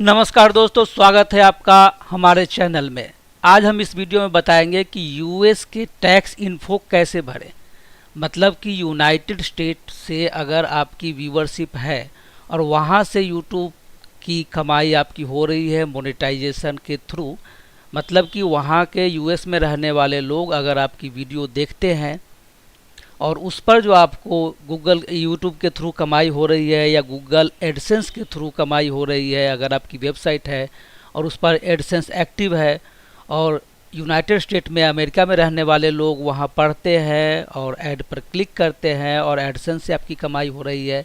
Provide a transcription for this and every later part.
नमस्कार दोस्तों, स्वागत है आपका हमारे चैनल में। आज हम इस वीडियो में बताएंगे कि यूएस के टैक्स इन्फो कैसे भरें। मतलब कि यूनाइटेड स्टेट से अगर आपकी व्यूवरशिप है और वहाँ से यूट्यूब की कमाई आपकी हो रही है मोनेटाइजेशन के थ्रू, मतलब कि वहाँ के यूएस में रहने वाले लोग अगर आपकी वीडियो देखते हैं और उस पर जो आपको गूगल यूट्यूब के थ्रू कमाई हो रही है या गूगल एडसेंस के थ्रू कमाई हो रही है, अगर आपकी वेबसाइट है और उस पर एडसेंस एक्टिव है और यूनाइटेड स्टेट में अमेरिका में रहने वाले लोग वहां पढ़ते हैं और ऐड पर क्लिक करते हैं और एडसेंस से आपकी कमाई हो रही है,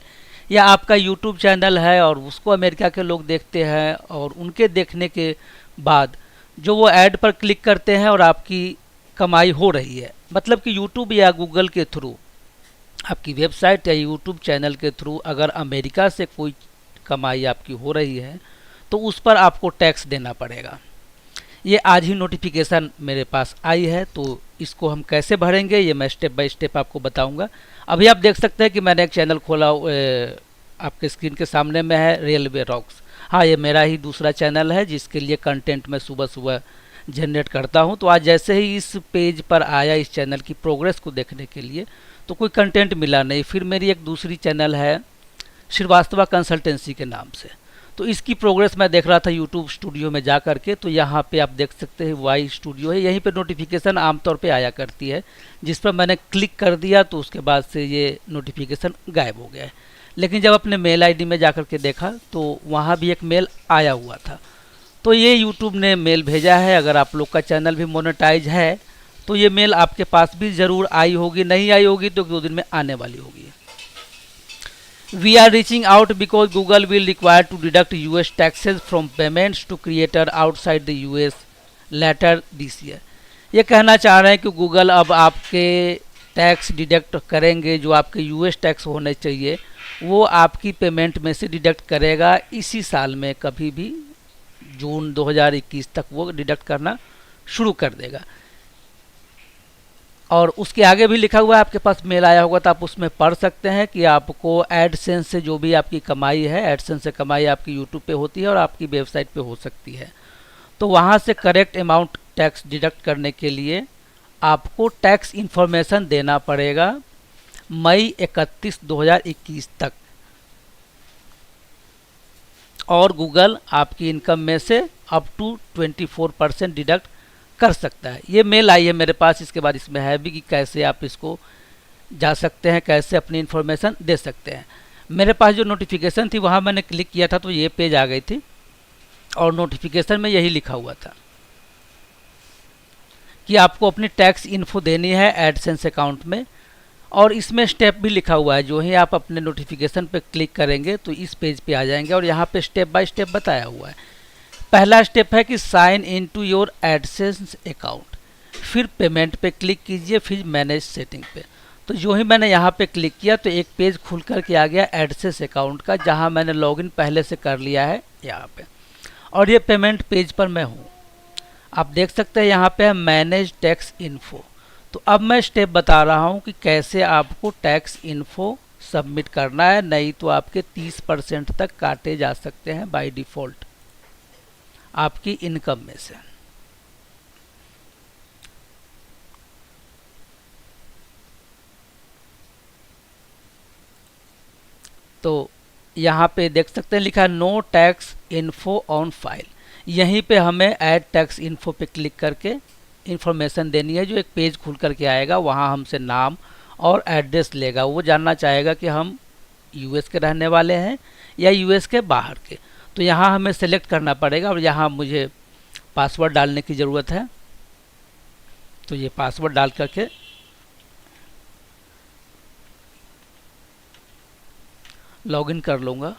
या आपका यूट्यूब चैनल है और उसको अमेरिका के लोग देखते हैं और उनके देखने के बाद जो वो ऐड पर क्लिक करते हैं और आपकी कमाई हो रही है। मतलब कि यूट्यूब या गूगल के थ्रू आपकी वेबसाइट या यूट्यूब चैनल के थ्रू अगर अमेरिका से कोई कमाई आपकी हो रही है तो उस पर आपको टैक्स देना पड़ेगा। ये आज ही नोटिफिकेशन मेरे पास आई है, तो इसको हम कैसे भरेंगे ये मैं स्टेप बाय स्टेप आपको बताऊंगा। अभी आप देख सकते हैं कि मैंने एक चैनल खोला, आपके स्क्रीन के सामने में है रेलवे रॉक्स। हाँ, ये मेरा ही दूसरा चैनल है जिसके लिए कंटेंट मैं सुबह सुबह जनरेट करता हूं। तो आज जैसे ही इस पेज पर आया इस चैनल की प्रोग्रेस को देखने के लिए, तो कोई कंटेंट मिला नहीं। फिर मेरी एक दूसरी चैनल है श्रीवास्तवा कंसल्टेंसी के नाम से, तो इसकी प्रोग्रेस मैं देख रहा था यूट्यूब स्टूडियो में जा करके। तो यहाँ पे आप देख सकते हैं वाई स्टूडियो है, यहीं पे नोटिफिकेशन आमतौर पे आया करती है, जिस पर मैंने क्लिक कर दिया तो उसके बाद से ये नोटिफिकेशन गायब हो गया है। लेकिन जब अपने मेल आईडी में जा करके देखा तो वहाँ भी एक मेल आया हुआ था। तो ये यूट्यूब ने मेल भेजा है। अगर आप लोग का चैनल भी मोनेटाइज है तो ये मेल आपके पास भी ज़रूर आई होगी, नहीं आई होगी तो 2 दिन में आने वाली होगी। We are reaching out because Google will require to deduct US taxes from payments to creator outside the US later this year. ये कहना चाह रहे हैं कि गूगल अब आपके टैक्स डिडक्ट करेंगे, जो आपके यूएस टैक्स होने चाहिए वो आपकी पेमेंट में से डिडक्ट करेगा इसी साल में, कभी भी जून 2021 तक वो डिडक्ट करना शुरू कर देगा। और उसके आगे भी लिखा हुआ है, आपके पास मेल आया होगा तो आप उसमें पढ़ सकते हैं कि आपको एडसेंस से जो भी आपकी कमाई है, एडसेंस से कमाई आपकी यूट्यूब पे होती है और आपकी वेबसाइट पे हो सकती है, तो वहाँ से करेक्ट अमाउंट टैक्स डिडक्ट करने के लिए आपको टैक्स इन्फॉर्मेशन देना पड़ेगा मई 31, 2021 तक। और गूगल आपकी इनकम में से अप टू 24% डिडक्ट कर सकता है। ये मेल आई है मेरे पास, इसके बाद इसमें है भी कि कैसे आप इसको जा सकते हैं, कैसे अपनी इन्फॉर्मेशन दे सकते हैं। मेरे पास जो नोटिफिकेशन थी वहाँ मैंने क्लिक किया था तो ये पेज आ गई थी और नोटिफिकेशन में यही लिखा हुआ था कि आपको अपनी टैक्स इन्फो देनी है एडसेंस अकाउंट में। और इसमें स्टेप भी लिखा हुआ है, जो ही आप अपने नोटिफिकेशन पे क्लिक करेंगे तो इस पेज पे आ जाएंगे और यहाँ पे स्टेप बाय स्टेप बताया हुआ है। पहला स्टेप है कि sign in to your AdSense account, फिर पेमेंट पे क्लिक कीजिए, फिर मैनेज सेटिंग पे। तो जो ही मैंने यहाँ पे क्लिक किया तो एक पेज खुल कर के आ गया एडसेंस अकाउंट का, जहाँ मैंने लॉगिन पहले से कर लिया है यहाँ पे। और ये पेमेंट पेज पर मैं हूँ, आप देख सकते हैं यहाँ पे है मैनेज टैक्स इन्फो। तो अब मैं स्टेप बता रहा हूँ कि कैसे आपको टैक्स इन्फो सबमिट करना है, नहीं तो आपके 30% तक काटे जा सकते हैं बाय डिफ़ॉल्ट आपकी इनकम में से। तो यहाँ पे देख सकते हैं लिखा है no tax info on file. यहीं पे हमें ऐड टैक्स इन्फो पे क्लिक करके इन्फॉर्मेशन देनी है। जो एक पेज खुल करके आएगा वहाँ हमसे नाम और एड्रेस लेगा, वो जानना चाहेगा कि हम यूएस के रहने वाले हैं या यूएस के बाहर के। तो यहाँ हमें सेलेक्ट करना पड़ेगा और यहाँ मुझे पासवर्ड डालने की ज़रूरत है, तो ये पासवर्ड डाल करके लॉगिन कर लूँगा।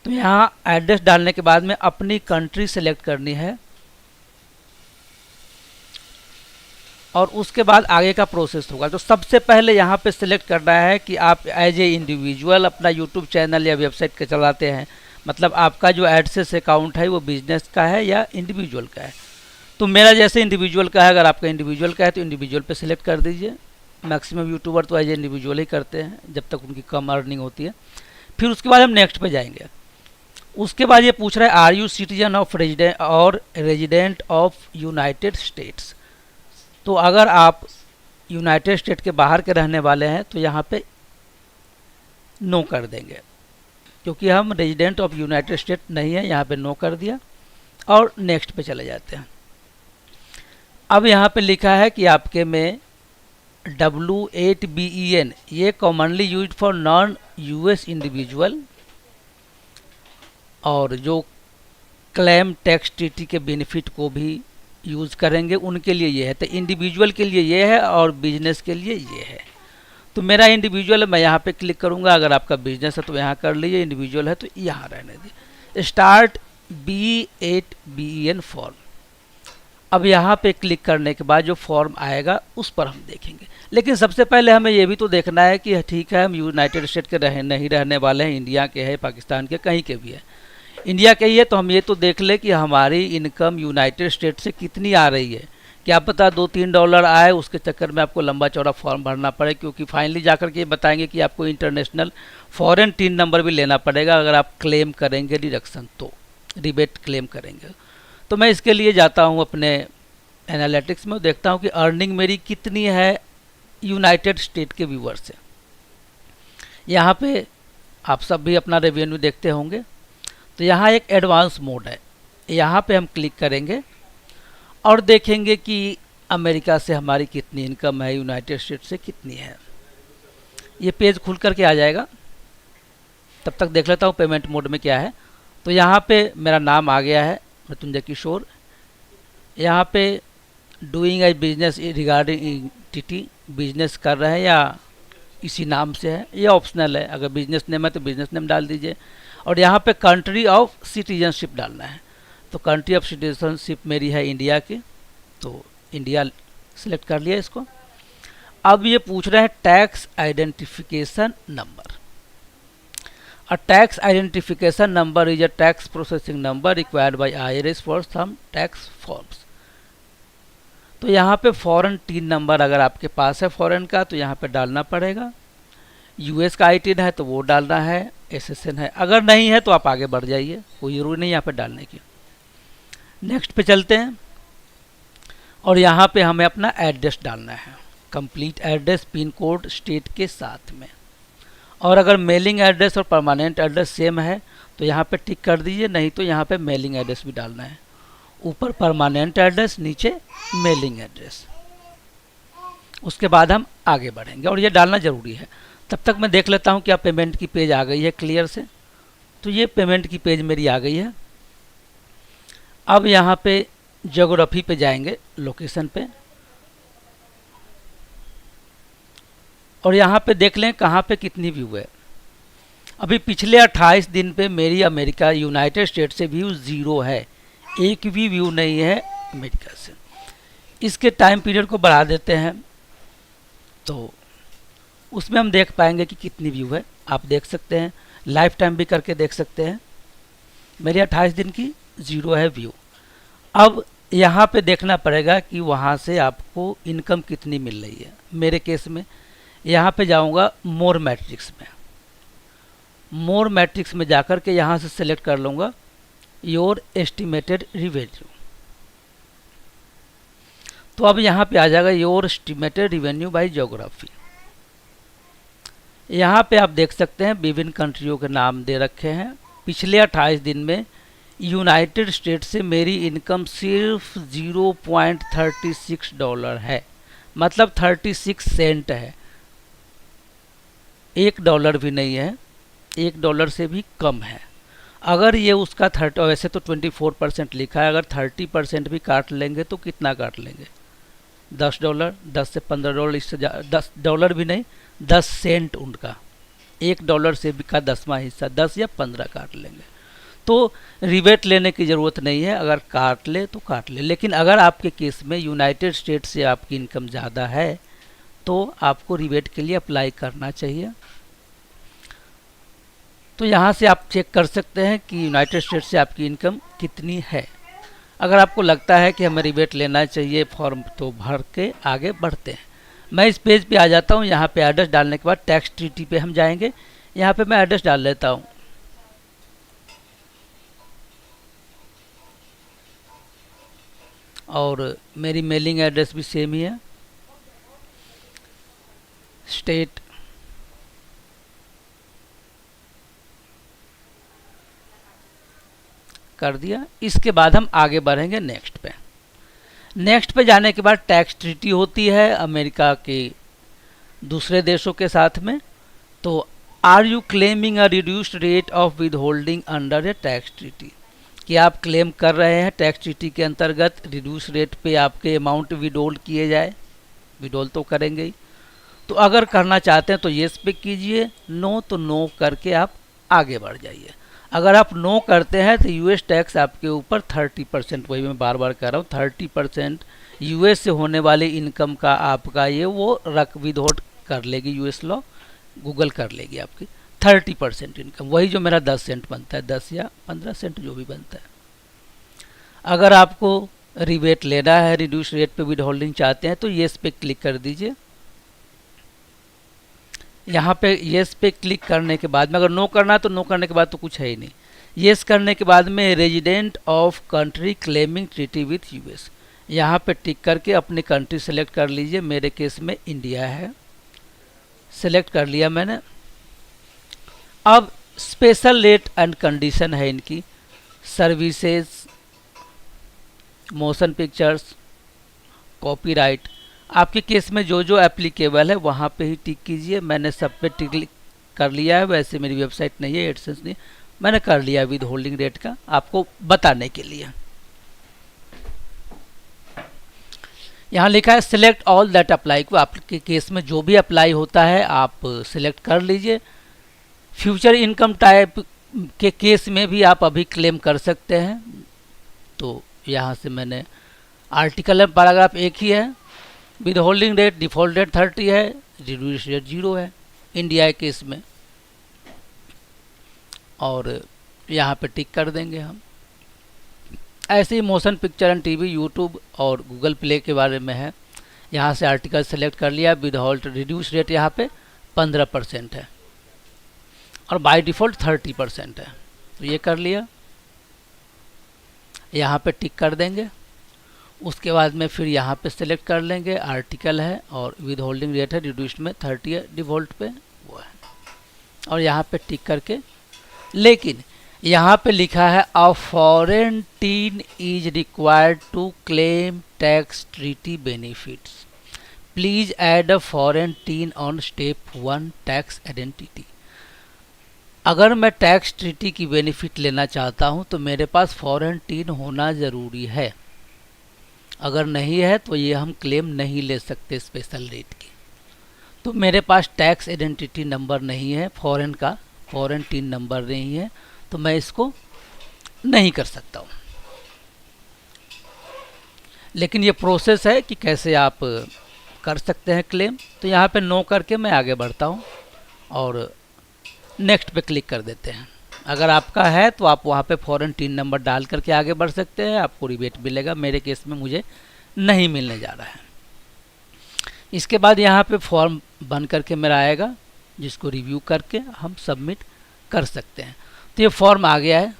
तो यहाँ एड्रेस डालने के बाद में अपनी कंट्री सेलेक्ट करनी है और उसके बाद आगे का प्रोसेस होगा। तो सबसे पहले यहाँ पे सिलेक्ट करना है कि आप एज ए इंडिविजुअल अपना यूट्यूब चैनल या वेबसाइट के चलाते हैं, मतलब आपका जो एडसेंस अकाउंट है वो बिजनेस का है या इंडिविजुअल का है। तो मेरा जैसे इंडिविजुअल का है, अगर आपका इंडिविजुअल का है तो इंडिविजुअल पे सिलेक्ट कर दीजिए। मैक्सिमम यूट्यूबर तो एज ए इंडिविजुअल ही करते हैं जब तक उनकी कम अर्निंग होती है। फिर उसके बाद हम नेक्स्ट पे जाएंगे। उसके बाद ये पूछ रहा है are you citizen of resident और रेजिडेंट ऑफ यूनाइटेड स्टेट्स। तो अगर आप यूनाइटेड स्टेट के बाहर के रहने वाले हैं तो यहाँ पे नो कर देंगे, क्योंकि हम रेजिडेंट ऑफ यूनाइटेड स्टेट नहीं है, यहाँ पे नो कर दिया और नेक्स्ट पे चले जाते हैं। अब यहाँ पे लिखा है कि आपके में W8BEN ये commonly used for non US individual, और जो क्लेम टैक्स ट्रीटी के बेनिफिट को भी यूज़ करेंगे उनके लिए ये है। तो इंडिविजुअल के लिए ये है और बिजनेस के लिए ये है। तो मेरा इंडिविजुअल है, मैं यहाँ पे क्लिक करूँगा। अगर आपका बिजनेस है तो यहाँ कर लीजिए, इंडिविजुअल है तो यहाँ रहने दीजिए। Start B8BEN form. अब यहाँ पे क्लिक करने के बाद जो फॉर्म आएगा उस पर हम देखेंगे, लेकिन सबसे पहले हमें ये भी तो देखना है कि ठीक है हम यूनाइटेड स्टेट के नहीं रहने वाले हैं, इंडिया के हैं, पाकिस्तान के, कहीं के भी है। इंडिया के ही है तो हम ये तो देख ले कि हमारी इनकम यूनाइटेड स्टेट से कितनी आ रही है। क्या पता $2-3 आए, उसके चक्कर में आपको लंबा चौड़ा फॉर्म भरना पड़े, क्योंकि फाइनली जाकर के ये बताएंगे कि आपको इंटरनेशनल फॉरेन टीन नंबर भी लेना पड़ेगा अगर आप क्लेम करेंगे डिडक्शन, तो रिबेट क्लेम करेंगे। तो मैं इसके लिए जाता हूँ अपने एनालिटिक्स में, देखता हूँ कि अर्निंग मेरी कितनी है यूनाइटेड स्टेट के व्यूअर से। यहाँ पे आप सब भी अपना रेवेन्यू देखते होंगे। तो यहाँ एक एडवांस मोड है, यहाँ पे हम क्लिक करेंगे और देखेंगे कि अमेरिका से हमारी कितनी इनकम है, यूनाइटेड स्टेट से कितनी है। ये पेज खुल करके आ जाएगा, तब तक देख लेता हूँ पेमेंट मोड में क्या है। तो यहाँ पे मेरा नाम आ गया है मृत्युंजय किशोर। यहाँ पे doing a business regarding entity, business कर रहे हैं या इसी नाम से है, ये ऑप्शनल है। अगर बिजनेस नेम है तो बिजनेस नेम डाल दीजिए। और यहाँ पे कंट्री ऑफ सिटीजनशिप डालना है। तो कंट्री ऑफ सिटीजनशिप मेरी है इंडिया की, तो इंडिया सिलेक्ट कर लिया इसको। अब ये पूछ रहे हैं tax identification number. A tax identification number is a tax processing number required by IRS for some tax forms। तो यहाँ पे फॉरेन टीन नंबर अगर आपके पास है फॉरेन का तो यहाँ पे डालना पड़ेगा। यूएस का आईटीन है तो वो डालना है, एसएसएन है, अगर नहीं है तो आप आगे बढ़ जाइए, कोई ज़रूरी नहीं यहाँ पे डालने की। नेक्स्ट पे चलते हैं और यहाँ पे हमें अपना एड्रेस डालना है, complete address pin code state के साथ में। और अगर मेलिंग एड्रेस और परमानेंट एड्रेस सेम है तो यहाँ पे टिक कर दीजिए, नहीं तो यहाँ पे मेलिंग एड्रेस भी डालना है। ऊपर परमानेंट एड्रेस, नीचे मेलिंग एड्रेस। उसके बाद हम आगे बढ़ेंगे और ये डालना ज़रूरी है। तब तक मैं देख लेता हूँ क्या पेमेंट की पेज आ गई है क्लियर से। तो ये पेमेंट की पेज मेरी आ गई है। अब यहाँ पे ज्योग्राफी पे जाएंगे, लोकेशन पे, और यहाँ पे देख लें कहाँ पे कितनी व्यू है। अभी पिछले 28 दिन पे मेरी अमेरिका यूनाइटेड स्टेट से व्यू 0 है, एक भी व्यू नहीं है अमेरिका से। इसके टाइम पीरियड को बढ़ा देते हैं तो उसमें हम देख पाएंगे कि कितनी व्यू है। आप देख सकते हैं, लाइफ टाइम भी करके देख सकते हैं। मेरी 28 दिन की 0 है व्यू। अब यहाँ पे देखना पड़ेगा कि वहाँ से आपको इनकम कितनी मिल रही है। मेरे केस में यहाँ पे जाऊँगा मोर मैट्रिक्स में, मोर मैट्रिक्स में जाकर के यहाँ से सेलेक्ट कर लूँगा योर एस्टिमेटेड रिवेन्यू। तो अब यहाँ पे आ जाएगा your estimated revenue by geography. यहाँ पे आप देख सकते हैं विभिन्न कंट्रियों के नाम दे रखे हैं। पिछले 28 दिन में यूनाइटेड स्टेट्स से मेरी इनकम सिर्फ $0.36 है, मतलब 36 सेंट है, $1 भी नहीं है, $1 से भी कम है। अगर ये उसका वैसे तो 24% लिखा है, अगर 30% भी काट लेंगे तो कितना काट लेंगे? $10, 10 से $15, इससे $10 भी नहीं, 10 सेंट उनका, $1 से भी का 10वां हिस्सा, 10 या 15 काट लेंगे। तो रिबेट लेने की ज़रूरत नहीं है, अगर काट ले तो काट ले। लेकिन अगर आपके केस में यूनाइटेड स्टेट से आपकी इनकम ज़्यादा है तो आपको रिबेट के लिए अप्लाई करना चाहिए। तो यहाँ से आप चेक कर सकते हैं कि यूनाइटेड स्टेट्स से आपकी इनकम कितनी है। अगर आपको लगता है कि हमें रिबेट लेना चाहिए फॉर्म, तो भर के आगे बढ़ते हैं। मैं इस पेज पे आ जाता हूँ। यहाँ पे एड्रेस डालने के बाद टैक्स ट्रीटी पे हम जाएंगे। यहाँ पे मैं एड्रेस डाल लेता हूँ। और मेरी मेलिंग एड्रेस भी सेम ही है। स्टेट, कर दिया। इसके बाद हम आगे बढ़ेंगे नेक्स्ट पे। नेक्स्ट पे जाने के बाद टैक्स ट्रीटी होती है अमेरिका के दूसरे देशों के साथ में। तो are you claiming a reduced rate of withholding under a tax treaty, कि आप क्लेम कर रहे हैं टैक्स ट्रीटी के अंतर्गत रिड्यूस रेट पे आपके अमाउंट विड्रॉल किए जाए। विड्रॉल तो करेंगे ही। तो अगर करना चाहते हैं तो येस पे कीजिए, नो तो नो करके आप आगे बढ़ जाइए। अगर आप नो करते हैं तो यूएस टैक्स आपके ऊपर 30%, वही मैं बार बार कह रहा हूँ, 30% यूएस से होने वाली इनकम का आपका ये वो रक विदहोल्ड कर लेगी यूएस लॉ, गूगल कर लेगी आपकी 30% इनकम, वही जो मेरा 10 सेंट बनता है, 10 या 15 सेंट जो भी बनता है। अगर आपको रिबेट लेना है, रिड्यूस रेट पे विद होल्डिंग चाहते हैं तो येस पे क्लिक कर दीजिए। यहाँ पे येस पे क्लिक करने के बाद में अगर नो करना है तो नो करने के बाद तो कुछ है ही नहीं। येस करने के बाद में resident of country claiming treaty with US, यहाँ पे टिक करके अपनी कंट्री सेलेक्ट कर लीजिए। मेरे केस में इंडिया है, सेलेक्ट कर लिया मैंने। अब स्पेशल रेट एंड कंडीशन है इनकी, सर्विसेज, मोशन पिक्चर्स, कॉपीराइट, आपके केस में जो जो एप्लीकेबल है वहाँ पे ही टिक कीजिए। मैंने सब पे टिक कर लिया है। वैसे मेरी वेबसाइट नहीं है, एडसेंस नहीं, मैंने कर लिया विद होल्डिंग रेट का, आपको बताने के लिए। यहाँ लिखा है सिलेक्ट ऑल दैट अप्लाई, को आपके केस में जो भी अप्लाई होता है आप सिलेक्ट कर लीजिए। फ्यूचर इनकम टाइप के केस में भी आप अभी क्लेम कर सकते हैं। तो यहाँ से मैंने आर्टिकल में पैराग्राफ एक ही है, with holding rate default rate 30 है, रिड्यूस रेट 0 है इंडिया के केस में, और यहाँ पे टिक कर देंगे हम। ऐसे ही motion picture and TV, YouTube और गूगल प्ले के बारे में है। यहाँ से आर्टिकल सेलेक्ट कर लिया, विद होल्ड रिड्यूस रेट यहाँ पे 15% है और बाय डिफ़ॉल्ट 30% है। तो ये कर लिया, यहाँ पे टिक कर देंगे। उसके बाद में फिर यहाँ पे सेलेक्ट कर लेंगे, आर्टिकल है और विद होल्डिंग रेट है, रिड्यूस्ड में 30 है, डिफ़ॉल्ट पे वो है, और यहाँ पे टिक करके। लेकिन यहाँ पे लिखा है a foreign TIN is required to claim tax treaty benefits, please add a foreign TIN on step 1 tax identity. अगर मैं टैक्स ट्रीटी की बेनिफिट लेना चाहता हूँ तो मेरे पास फॉरेन टीन होना ज़रूरी है। अगर नहीं है तो ये हम क्लेम नहीं ले सकते स्पेशल रेट की। तो मेरे पास टैक्स आइडेंटिटी नंबर नहीं है, फॉरेन का फॉरेन टीन नंबर नहीं है, तो मैं इसको नहीं कर सकता हूँ। लेकिन ये प्रोसेस है कि कैसे आप कर सकते हैं क्लेम। तो यहाँ पे नो करके मैं आगे बढ़ता हूँ और नेक्स्ट पे क्लिक कर देते हैं। अगर आपका है तो आप वहाँ पे फॉरेन टीन नंबर डाल करके आगे बढ़ सकते हैं, आपको रिबेट मिलेगा। मेरे केस में मुझे नहीं मिलने जा रहा है। इसके बाद यहाँ पे फॉर्म बन करके मेरा आएगा, जिसको रिव्यू करके हम सबमिट कर सकते हैं। तो ये फॉर्म आ गया है।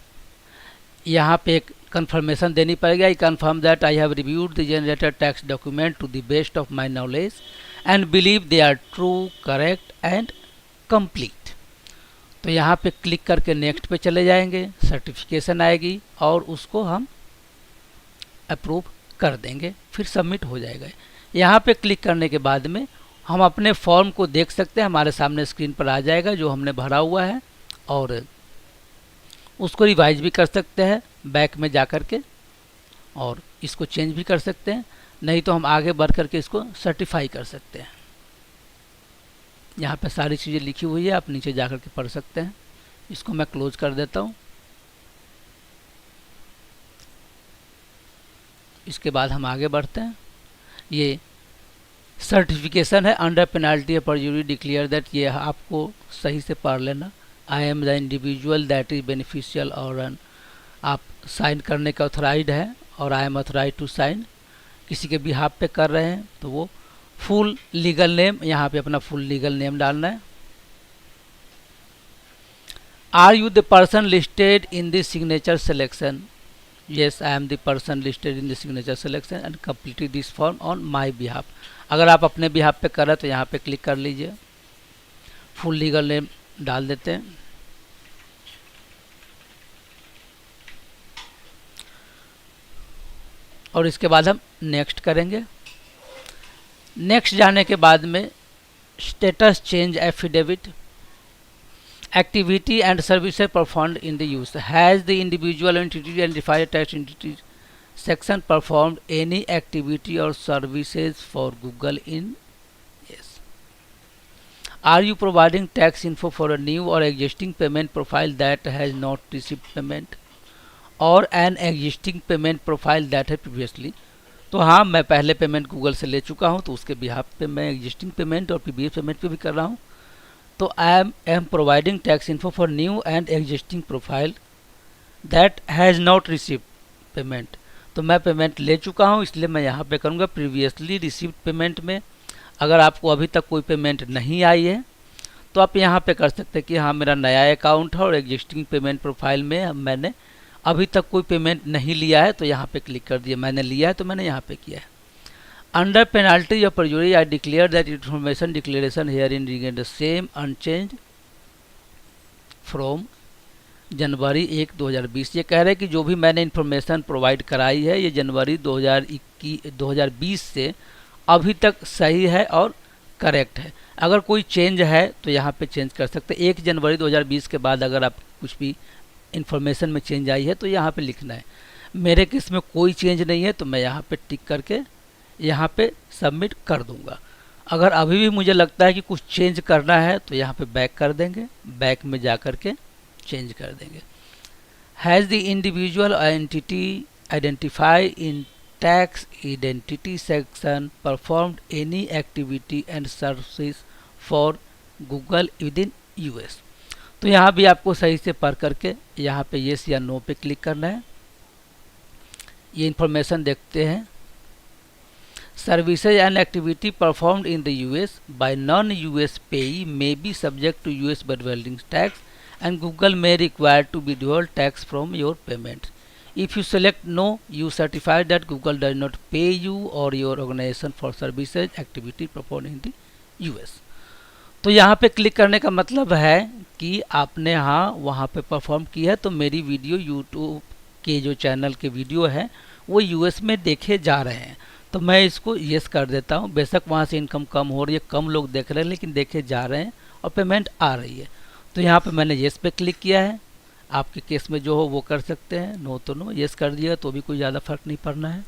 यहाँ पे एक कंफर्मेशन देनी पड़ेगी, I confirm that I have reviewed the generated tax document to the best of my knowledge and believe they are true, correct and complete. तो यहाँ पे क्लिक करके नेक्स्ट पे चले जाएंगे, सर्टिफिकेशन आएगी और उसको हम अप्रूव कर देंगे, फिर सबमिट हो जाएगा। यहाँ पे क्लिक करने के बाद में हम अपने फॉर्म को देख सकते हैं, हमारे सामने स्क्रीन पर आ जाएगा जो हमने भरा हुआ है, और उसको रिवाइज भी कर सकते हैं बैक में जा कर के, और इसको चेंज भी कर सकते हैं। नहीं तो हम आगे बढ़ करके इसको सर्टिफाई कर सकते हैं। यहाँ पे सारी चीज़ें लिखी हुई है, आप नीचे जा कर के पढ़ सकते हैं। इसको मैं क्लोज कर देता हूँ। इसके बाद हम आगे बढ़ते हैं। ये सर्टिफिकेशन है under penalty of perjury declare that, ये आपको सही से पढ़ लेना। I am the individual that is beneficial, और आप साइन करने का ऑथराइज्ड है, और I am authorize to sign, किसी के बिहाफ पे कर रहे हैं तो वो फुल लीगल नेम, यहाँ पे अपना फुल लीगल नेम डालना है। Are you the person listed in this signature selection, yes I am the person listed in the signature selection and complete this form on my behalf. अगर आप अपने behalf पे कर रहे हैं तो यहाँ पे क्लिक कर लीजिए, फुल लीगल नेम डाल देते हैं। और इसके बाद हम नेक्स्ट करेंगे। नेक्स्ट जाने के बाद में status change affidavit, activity and services performed in the use. Has the individual entity identified tax entity section performed any activity or services for Google in? Yes. Are you providing tax info for a new or existing payment profile that has not received payment or an existing payment profile that had previously? तो हाँ, मैं पहले payment Google से ले चुका हूँ, तो उसके बिहाफ पे मैं एग्जिस्टिंग पेमेंट और प्रीवियस पेमेंट पे भी कर रहा हूँ। तो I am providing tax info for new and existing profile that has not received payment. तो मैं पेमेंट ले चुका हूँ, इसलिए मैं यहाँ पे करूँगा प्रीवियसली रिसीव्ड पेमेंट में। अगर आपको अभी तक कोई पेमेंट नहीं आई है तो आप यहाँ पे कर सकते हैं कि हाँ मेरा नया अकाउंट है और एग्जिस्टिंग पेमेंट प्रोफाइल में मैंने अभी तक कोई पेमेंट नहीं लिया है, तो यहाँ पे क्लिक कर दिया। मैंने लिया है तो मैंने यहाँ पे किया है। Under penalty of perjury, I declare that information declaration herein remain the same unchanged from जनवरी 1 2020। ये कह रहे हैं कि जो भी मैंने इन्फॉर्मेशन प्रोवाइड कराई है ये जनवरी 2020 से अभी तक सही है और करेक्ट है। अगर कोई चेंज है तो यहाँ पे चेंज कर सकते हैं। 1 जनवरी 2020 के बाद अगर आप कुछ भी इन्फॉर्मेशन में चेंज आई है तो यहाँ पे लिखना है। मेरे केस में कोई चेंज नहीं है तो मैं यहाँ पे टिक करके यहाँ पे सबमिट कर दूंगा। अगर अभी भी मुझे लगता है कि कुछ चेंज करना है तो यहाँ पे बैक कर देंगे, बैक में जा कर के चेंज कर देंगे। Has the individual entity identify in tax identity section performed any activity and service for Google with in US. तो यहाँ भी आपको सही से पढ़ करके यहाँ पे येस या नो पे क्लिक करना है। ये इंफॉर्मेशन देखते हैं। Services and activity performed in the US by non-US payee may be subject to US withholding tax and Google may require to withhold tax from your payment. If you select no, you certify that Google does not pay you or your organization for services activity performed in the US. तो यहाँ पे click करने का मतलब है कि आपने हाँ वहाँ पे परफॉर्म की है, तो मेरी वीडियो यूट्यूब के जो चैनल के वीडियो है वो यूएस में देखे जा रहे हैं, तो मैं इसको येस कर देता हूँ। बेशक वहाँ से इनकम कम हो रही है, कम लोग देख रहे हैं, लेकिन देखे जा रहे हैं और पेमेंट आ रही है। तो यहाँ पे मैंने येस पे क्लिक किया है। आपके केस में जो हो वो कर सकते हैं, नो तो नो, येस कर दिएगा तो भी कोई ज़्यादा फर्क नहीं पड़ना है।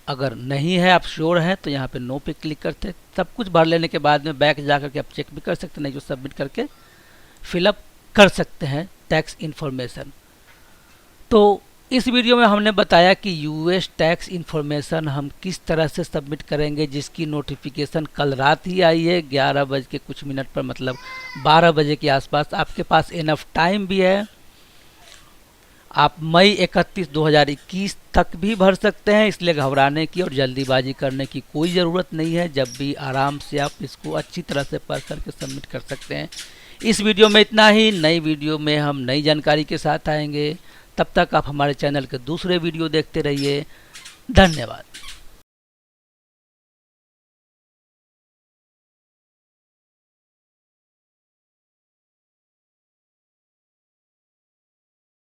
अगर नहीं है, आप श्योर हैं, तो यहाँ पे नो पे क्लिक करते हैं। सब कुछ भर लेने के बाद में बैक जा करके आप चेक भी कर सकते हैं, नहीं जो सबमिट करके फिलअप कर सकते हैं टैक्स इन्फॉर्मेशन। तो इस वीडियो में हमने बताया कि यूएस टैक्स इन्फॉर्मेशन हम किस तरह से सबमिट करेंगे, जिसकी नोटिफिकेशन कल रात ही आई है 11 बज के कुछ मिनट पर, मतलब 12 बजे के आसपास। आपके पास इनफ टाइम भी है, आप मई 31, 2021 तक भी भर सकते हैं, इसलिए घबराने की और जल्दीबाजी करने की कोई ज़रूरत नहीं है। जब भी आराम से आप इसको अच्छी तरह से पढ़ करके सबमिट कर सकते हैं। इस वीडियो में इतना ही। नई वीडियो में हम नई जानकारी के साथ आएंगे। तब तक आप हमारे चैनल के दूसरे वीडियो देखते रहिए। धन्यवाद।